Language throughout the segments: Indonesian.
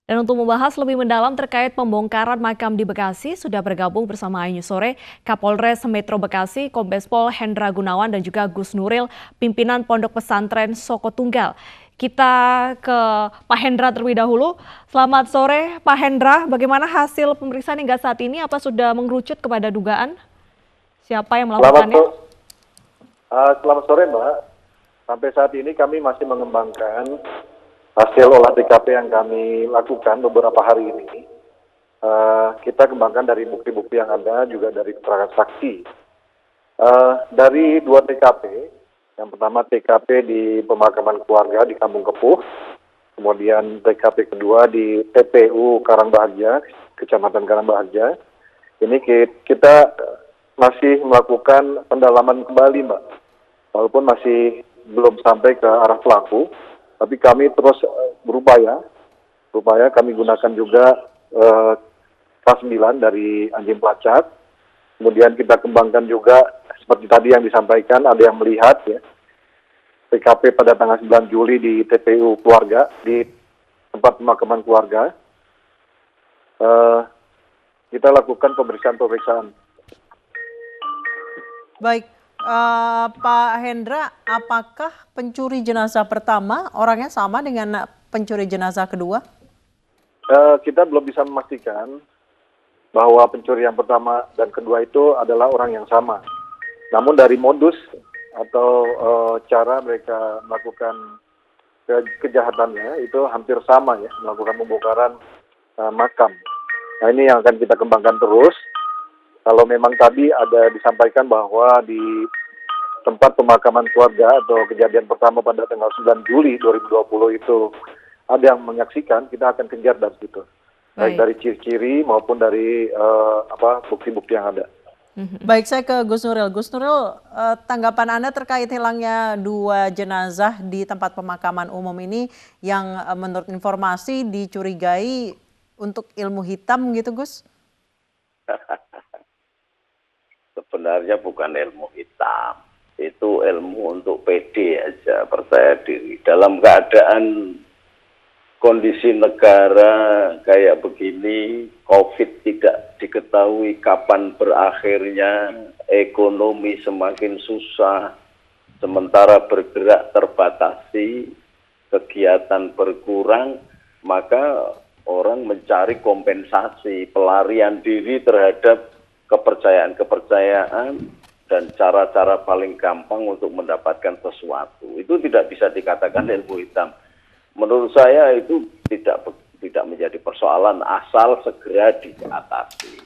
Dan untuk membahas lebih mendalam terkait pembongkaran makam di Bekasi, sudah bergabung bersama Ayu Sore, Kapolres Metro Bekasi, Kombes Pol Hendra Gunawan, dan juga Gus Nuril, pimpinan Pondok Pesantren Soko Tunggal. Kita ke Pak Hendra terlebih dahulu. Selamat sore, Pak Hendra. Bagaimana hasil pemeriksaan hingga saat ini? Apa sudah mengerucut kepada dugaan? Siapa yang Selamat, melakukannya? selamat sore Mbak. Sampai saat ini kami masih mengembangkan hasil olah TKP yang kami lakukan beberapa hari ini. Kita kembangkan dari bukti-bukti yang ada, juga dari keterangan saksi. Dari dua TKP, yang pertama TKP di pemakaman keluarga di Kampung Kepuh, kemudian TKP kedua di TPU Karangbahagia, Kecamatan Karangbahagia. Ini kita masih melakukan pendalaman kembali, Mbak. Walaupun masih belum sampai ke arah pelaku, tapi kami terus berupaya kami gunakan juga K9 dari anjing pelacak. Kemudian kita kembangkan juga seperti tadi yang disampaikan, ada yang melihat ya TKP pada tanggal 9 Juli di TPU keluarga, di tempat pemakaman keluarga. Kita lakukan pemeriksaan. Baik, Pak Hendra, apakah pencuri jenazah pertama orangnya sama dengan pencuri jenazah kedua? Kita belum bisa memastikan bahwa pencuri yang pertama dan kedua itu adalah orang yang sama. Namun dari modus atau cara mereka melakukan kejahatannya itu hampir sama ya, melakukan pembongkaran makam. Nah ini yang akan kita kembangkan terus. Kalau memang tadi ada disampaikan bahwa di tempat pemakaman keluarga atau kejadian pertama pada tanggal 9 Juli 2020 itu ada yang menyaksikan, kita akan kejar dari situ. Baik dari ciri-ciri maupun dari bukti-bukti yang ada. Baik, saya ke Gus Nuril. Gus Nuril, tanggapan Anda terkait hilangnya dua jenazah di tempat pemakaman umum ini yang menurut informasi dicurigai untuk ilmu hitam gitu, Gus? Sebenarnya bukan ilmu hitam, itu ilmu untuk pede aja, percaya diri. Dalam keadaan kondisi negara kayak begini, COVID tidak diketahui kapan berakhirnya, ekonomi semakin susah, sementara bergerak terbatasi, kegiatan berkurang, maka orang mencari kompensasi, pelarian diri terhadap kepercayaan dan cara-cara paling gampang untuk mendapatkan sesuatu. Itu tidak bisa dikatakan ilmu hitam. Menurut saya itu tidak menjadi persoalan asal segera diatasi.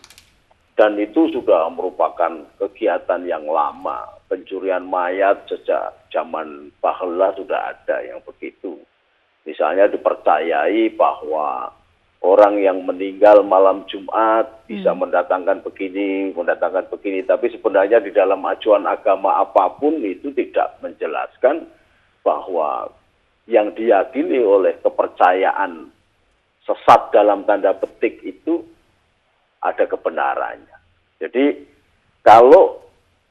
Dan itu sudah merupakan kegiatan yang lama. Pencurian mayat sejak zaman bahla sudah ada yang begitu. Misalnya dipercayai bahwa orang yang meninggal malam Jumat bisa mendatangkan begini, tapi sebenarnya di dalam acuan agama apapun itu tidak menjelaskan bahwa yang diyakini oleh kepercayaan sesat dalam tanda petik itu ada kebenarannya. Jadi kalau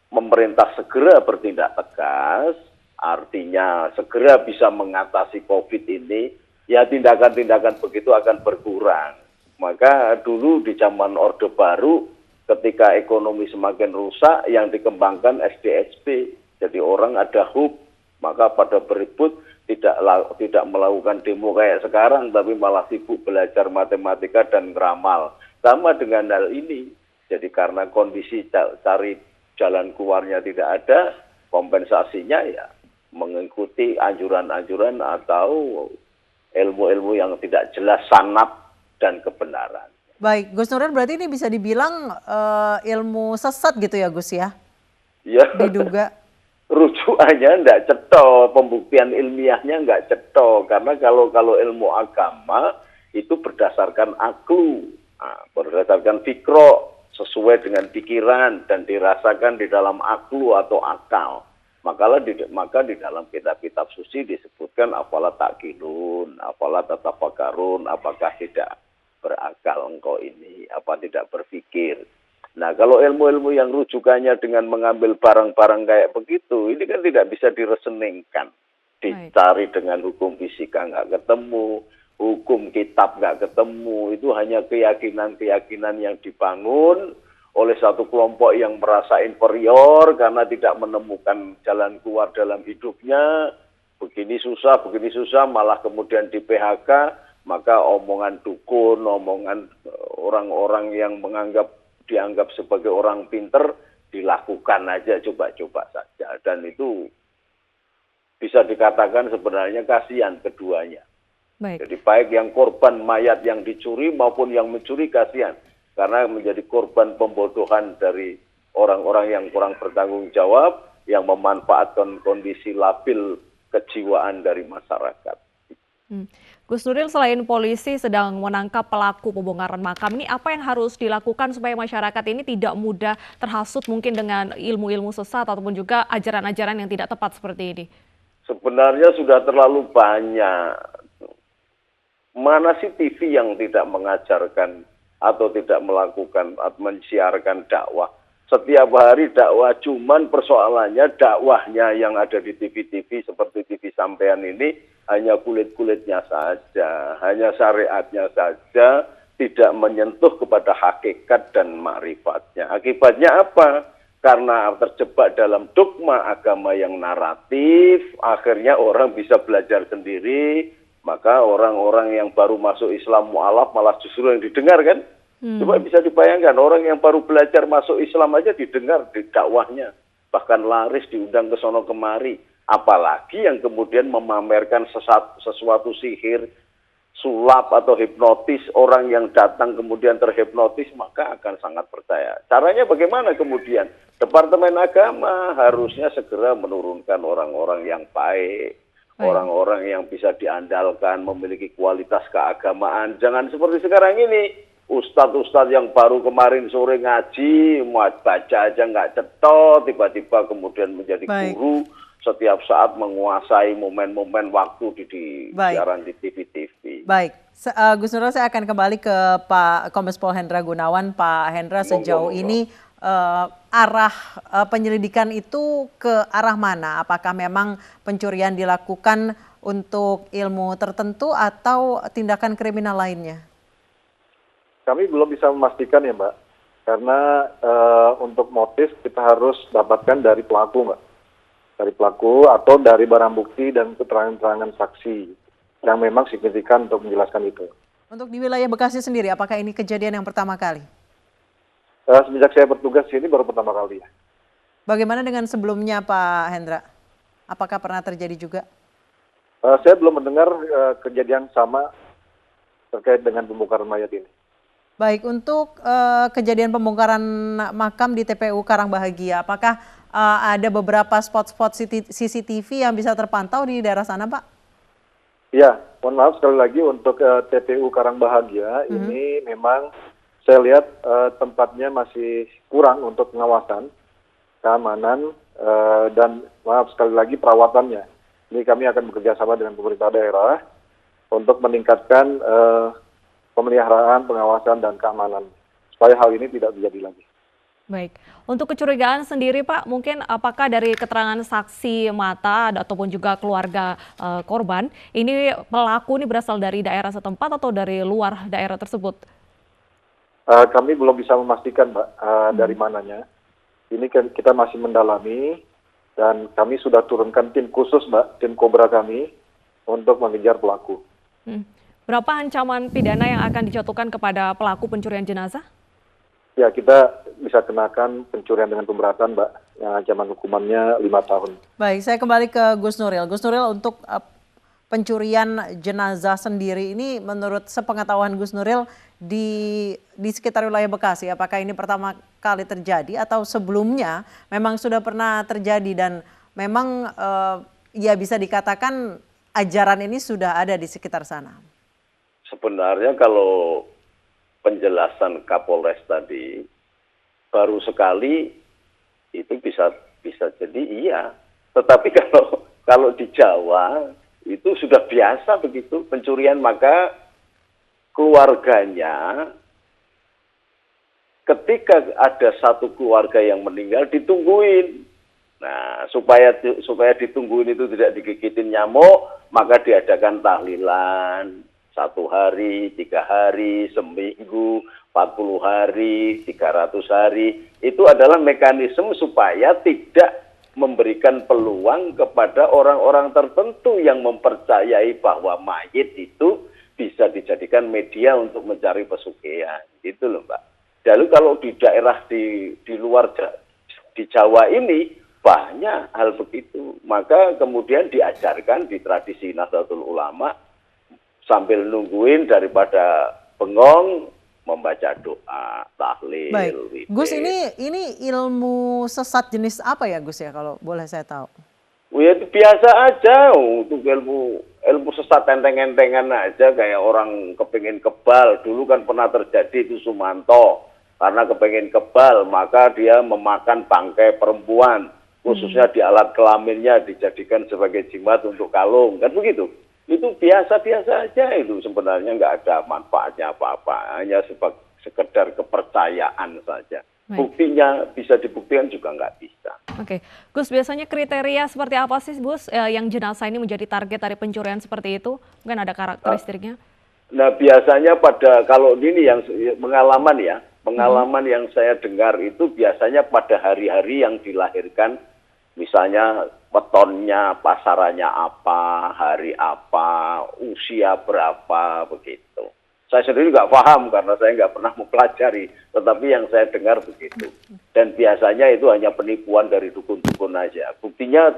pemerintah segera bertindak tegas, artinya segera bisa mengatasi COVID ini, ya tindakan-tindakan begitu akan berkurang. Maka dulu di zaman Orde Baru ketika ekonomi semakin rusak yang dikembangkan SDSP. Jadi orang ada hope, maka pada berebut tidak melakukan demo kayak sekarang tapi malah sibuk belajar matematika dan ngeramal. Sama dengan hal ini. Jadi karena kondisi cari jalan keluarnya tidak ada, kompensasinya ya mengikuti anjuran-anjuran atau ilmu-ilmu yang tidak jelas sanad dan kebenaran. Baik, Gus Nuril, berarti ini bisa dibilang ilmu sesat gitu ya, Gus ya? Ya. Diduga. Rujukannya enggak cetok, pembuktian ilmiahnya enggak cetok, karena kalau ilmu agama itu berdasarkan aklu, berdasarkan fikro, sesuai dengan pikiran dan dirasakan di dalam aklu atau akal. Maka di dalam kitab-kitab suci disebutkan afala ta'qilun, afala tatafakarun, apakah tidak berakal engkau ini, apa tidak berpikir. Nah kalau ilmu-ilmu yang rujukannya dengan mengambil barang-barang kayak begitu, ini kan tidak bisa direseningkan. Dicari dengan hukum fisika nggak ketemu, hukum kitab nggak ketemu, itu hanya keyakinan-keyakinan yang dibangun oleh satu kelompok yang merasa inferior karena tidak menemukan jalan keluar dalam hidupnya, begini susah, malah kemudian di PHK, maka omongan dukun, omongan orang-orang yang dianggap sebagai orang pinter, dilakukan aja, coba-coba saja. Dan itu bisa dikatakan sebenarnya kasihan keduanya. Baik. Jadi baik yang korban mayat yang dicuri maupun yang mencuri kasihan. Karena menjadi korban pembodohan dari orang-orang yang kurang bertanggung jawab, yang memanfaatkan kondisi labil kejiwaan dari masyarakat. Gus Nuril, selain polisi sedang menangkap pelaku pembongkaran makam, ini apa yang harus dilakukan supaya masyarakat ini tidak mudah terhasut mungkin dengan ilmu-ilmu sesat ataupun juga ajaran-ajaran yang tidak tepat seperti ini? Sebenarnya sudah terlalu banyak. Mana sih TV yang tidak mengajarkan atau tidak melakukan atau mensiarkan dakwah? Setiap hari dakwah, cuman persoalannya dakwahnya yang ada di TV-TV seperti TV sampean ini hanya kulit-kulitnya saja, hanya syariatnya saja, tidak menyentuh kepada hakikat dan makrifatnya. Akibatnya apa? Karena terjebak dalam dogma agama yang naratif, akhirnya orang bisa belajar sendiri, maka orang-orang yang baru masuk Islam mu'alaf malah justru yang didengar kan? Coba bisa dibayangkan, orang yang baru belajar masuk Islam aja didengar di dakwahnya, bahkan laris diundang ke sono kemari. Apalagi yang kemudian memamerkan sesuatu sihir, sulap atau hipnotis, orang yang datang kemudian terhipnotis, maka akan sangat percaya. Caranya bagaimana kemudian? Departemen Agama harusnya segera menurunkan orang-orang yang baik, orang-orang yang bisa diandalkan, memiliki kualitas keagamaan. Jangan seperti sekarang ini, ustadz-ustadz yang baru kemarin sore ngaji, mau baca aja nggak cetot, tiba-tiba kemudian menjadi guru, setiap saat menguasai momen-momen waktu di siaran di TV-TV. Baik, Gus Nuril, saya akan kembali ke Pak Kombes Pol Hendra Gunawan. Pak Hendra, sejauh ini arah penyelidikan itu ke arah mana? Apakah memang pencurian dilakukan untuk ilmu tertentu atau tindakan kriminal lainnya? Kami belum bisa memastikan ya Mbak, karena untuk motif kita harus dapatkan dari pelaku Mbak. Dari pelaku atau dari barang bukti dan keterangan-keterangan saksi yang memang signifikan untuk menjelaskan itu. Untuk di wilayah Bekasi sendiri, apakah ini kejadian yang pertama kali? Semenjak saya bertugas di sini baru pertama kali ya. Bagaimana dengan sebelumnya Pak Hendra? Apakah pernah terjadi juga? Saya belum mendengar kejadian sama terkait dengan pembongkaran mayat ini. Baik, untuk kejadian pembongkaran makam di TPU Karangbahagia, apakah ada beberapa spot-spot CCTV yang bisa terpantau di daerah sana, Pak? Ya, mohon maaf sekali lagi untuk TPU Karangbahagia ini memang saya lihat tempatnya masih kurang untuk pengawasan, keamanan, dan maaf sekali lagi perawatannya. Ini kami akan bekerja sama dengan pemerintah daerah untuk meningkatkan pemeliharaan, pengawasan, dan keamanan, supaya hal ini tidak terjadi lagi. Baik, untuk kecurigaan sendiri Pak, mungkin apakah dari keterangan saksi mata ataupun juga keluarga korban, ini pelaku ini berasal dari daerah setempat atau dari luar daerah tersebut? Kami belum bisa memastikan Mbak dari mananya. Ini kita masih mendalami dan kami sudah turunkan tim khusus Mbak, tim Kobra kami untuk mengejar pelaku. Berapa ancaman pidana yang akan dijatuhkan kepada pelaku pencurian jenazah? Ya, kita bisa kenakan pencurian dengan pemberatan, Mbak, yang ancaman hukumannya 5 tahun. Baik, saya kembali ke Gus Nuril. Gus Nuril, untuk pencurian jenazah sendiri ini menurut sepengetahuan Gus Nuril di sekitar wilayah Bekasi, apakah ini pertama kali terjadi atau sebelumnya memang sudah pernah terjadi dan memang ya bisa dikatakan ajaran ini sudah ada di sekitar sana? Sebenarnya kalau penjelasan Kapolres tadi baru sekali itu bisa jadi iya. Tetapi kalau di Jawa itu sudah biasa begitu pencurian, maka keluarganya ketika ada satu keluarga yang meninggal ditungguin. Nah, supaya ditungguin itu tidak digigitin nyamuk, maka diadakan tahlilan, 1 hari, 3 hari, seminggu, 40 hari, 300 hari. Itu adalah mekanisme supaya tidak memberikan peluang kepada orang-orang tertentu yang mempercayai bahwa mayit itu bisa dijadikan media untuk mencari pesugihan. Gitu loh, Mbak. Lalu kalau di daerah di luar di Jawa ini banyak hal begitu. Maka kemudian diajarkan di tradisi Nahdlatul Ulama sambil nungguin daripada bengong membaca doa, tahlil, Baik, wirid. Gus, ini ilmu sesat jenis apa ya Gus ya, kalau boleh saya tahu? Ya biasa aja untuk ilmu sesat enteng-entengan aja, kayak orang kepingin kebal. Dulu kan pernah terjadi itu Sumanto, karena kepingin kebal maka dia memakan bangkai perempuan, khususnya di alat kelaminnya dijadikan sebagai jimat untuk kalung, kan begitu. Itu biasa-biasa aja, itu sebenarnya nggak ada manfaatnya apa-apa, hanya sekedar kepercayaan saja. Baik. Buktinya bisa dibuktikan juga nggak bisa. Oke, Gus, biasanya kriteria seperti apa sih, Gus, yang jenazah ini menjadi target dari pencurian seperti itu? Mungkin ada karakteristiknya? Nah biasanya kalau ini yang pengalaman yang saya dengar itu biasanya pada hari-hari yang dilahirkan, misalnya wetonnya, pasarannya apa, hari apa, usia berapa, begitu. Saya sendiri nggak paham karena saya nggak pernah mempelajari, tetapi yang saya dengar begitu. Dan biasanya itu hanya penipuan dari dukun-dukun aja. Buktinya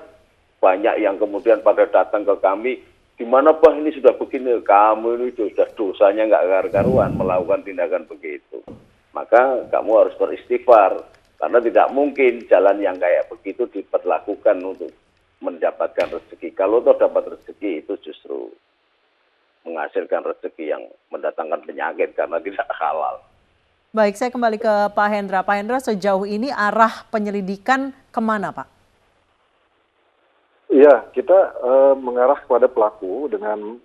banyak yang kemudian pada datang ke kami, gimana Pak ini sudah begini, kamu ini sudah dosanya nggak karu-karuan melakukan tindakan begitu. Maka kamu harus beristighfar, karena tidak mungkin jalan yang kayak begitu diperlakukan untuk mendapatkan rezeki. Kalau toh dapat rezeki itu justru menghasilkan rezeki yang mendatangkan penyakit karena tidak halal. Baik, saya kembali ke Pak Hendra. Pak Hendra, sejauh ini arah penyelidikan kemana, Pak? Iya, kita mengarah kepada pelaku dengan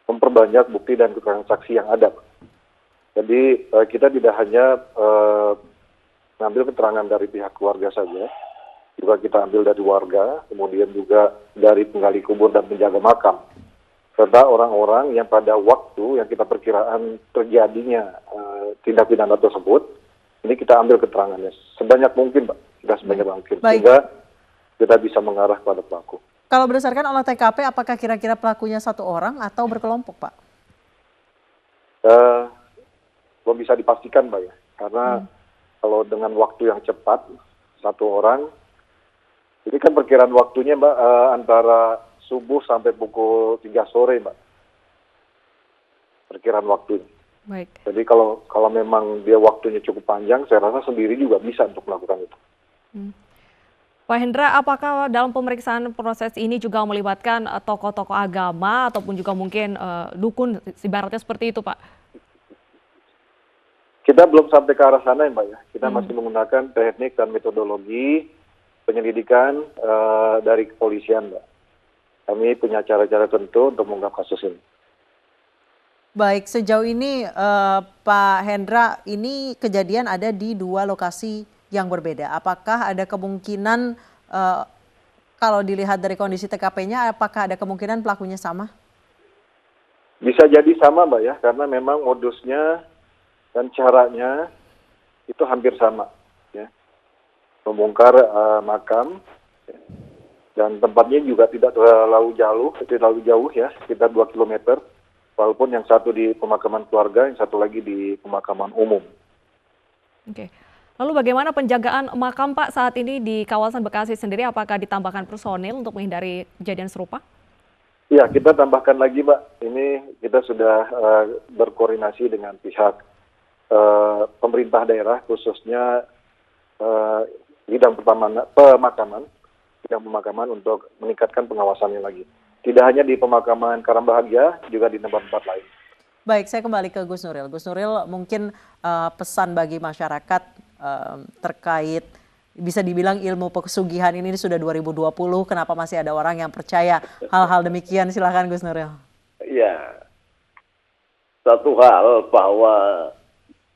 memperbanyak bukti dan keterangan saksi yang ada. Jadi kita tidak hanya mengambil keterangan dari pihak keluarga saja, juga kita ambil dari warga, kemudian juga dari penggali kubur dan penjaga makam, serta orang-orang yang pada waktu yang kita perkiraan terjadinya tindak pidana tersebut, ini kita ambil keterangannya sebanyak mungkin, Pak. Kita sebanyak mungkin, sehingga kita bisa mengarah pada pelaku. Kalau berdasarkan olah TKP, apakah kira-kira pelakunya satu orang atau berkelompok, Pak? Belum bisa dipastikan, Pak, ya. Karena kalau dengan waktu yang cepat, satu orang, ini kan perkiraan waktunya, Mbak, antara subuh sampai pukul 3 sore, Mbak. Perkiraan waktunya. Baik. Jadi kalau memang dia waktunya cukup panjang, saya rasa sendiri juga bisa untuk melakukan itu. Pak Hendra, apakah dalam pemeriksaan proses ini juga melibatkan tokoh-tokoh agama ataupun juga mungkin dukun, ibaratnya seperti itu, Pak? Kita belum sampai ke arah sana, ya, Mbak, ya. Kita masih menggunakan teknik dan metodologi penyelidikan dari kepolisian, Mbak. Kami punya cara-cara tentu untuk mengungkap kasus ini. Baik, sejauh ini Pak Hendra, ini kejadian ada di 2 lokasi yang berbeda. Apakah ada kemungkinan, kalau dilihat dari kondisi TKP-nya, apakah ada kemungkinan pelakunya sama? Bisa jadi sama, Mbak, ya, karena memang modusnya dan caranya itu hampir sama, ya. Membongkar makam, ya. Dan tempatnya juga tidak terlalu jauh, ya, sekitar 2 km. Walaupun yang satu di pemakaman keluarga, yang satu lagi di pemakaman umum. Oke. Lalu bagaimana penjagaan makam, Pak, saat ini di kawasan Bekasi sendiri? Apakah ditambahkan personil untuk menghindari kejadian serupa? Ya, kita tambahkan lagi, Mbak. Ini kita sudah berkoordinasi dengan pihak pemerintah daerah, khususnya bidang pemakaman untuk meningkatkan pengawasannya lagi. Tidak hanya di pemakaman Karangbahagia, juga di tempat-tempat lain. Baik, saya kembali ke Gus Nuril. Gus Nuril, mungkin pesan bagi masyarakat terkait bisa dibilang ilmu pesugihan ini sudah 2020, kenapa masih ada orang yang percaya hal-hal demikian? Silakan Gus Nuril. Ya, satu hal bahwa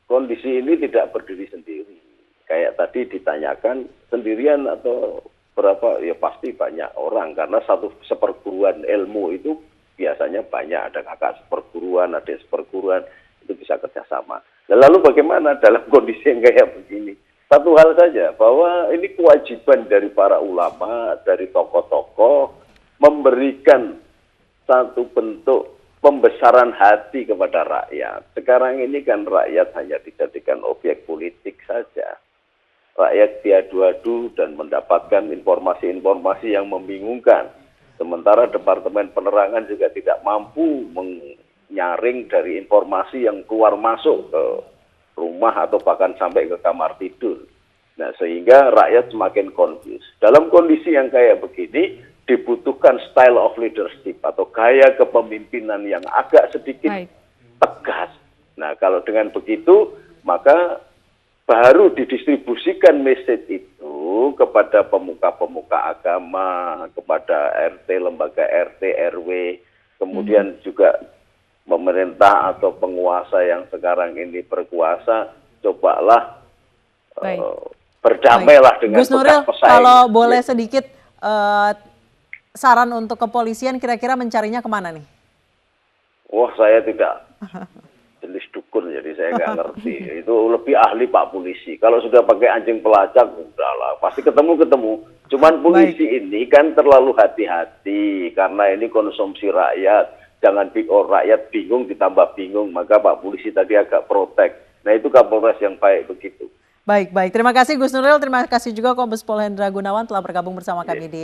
kondisi ini tidak berdiri sendiri. Kayak tadi ditanyakan sendirian atau berapa, ya pasti banyak orang, karena satu seperguruan ilmu itu biasanya banyak, ada kakak seperguruan, adik seperguruan, itu bisa kerjasama. Nah, lalu bagaimana dalam kondisi yang kayak begini? Satu hal saja, bahwa ini kewajiban dari para ulama, dari tokoh-tokoh, memberikan satu bentuk pembesaran hati kepada rakyat. Sekarang ini kan rakyat hanya dijadikan objek politik saja. Rakyat diadu-adu dan mendapatkan informasi-informasi yang membingungkan. Sementara Departemen Penerangan juga tidak mampu menyaring dari informasi yang keluar masuk ke rumah atau bahkan sampai ke kamar tidur. Nah, sehingga rakyat semakin confused. Dalam kondisi yang kayak begini, dibutuhkan style of leadership atau gaya kepemimpinan yang agak sedikit tegas. Nah, kalau dengan begitu, maka baru didistribusikan message itu kepada pemuka-pemuka agama, kepada RT, lembaga RT, RW, kemudian juga pemerintah atau penguasa yang sekarang ini berkuasa, cobalah berdamailah dengan Gus Nuril, bekas pesaing. kalau boleh sedikit saran untuk kepolisian kira-kira mencarinya kemana nih? Wah, saya tidak jenis dukun, jadi saya nggak ngerti. Itu lebih ahli Pak Polisi. Kalau sudah pakai anjing pelacak, udahlah, pasti ketemu-ketemu. Cuman polisi ini kan terlalu hati-hati, karena ini konsumsi rakyat. Jangan rakyat bingung ditambah bingung, maka Pak Polisi tadi agak protek. Nah, itu Kapolres yang baik begitu. Baik. Terima kasih Gus Nuril, terima kasih juga Kombes Pol Hendra Gunawan telah bergabung bersama kami di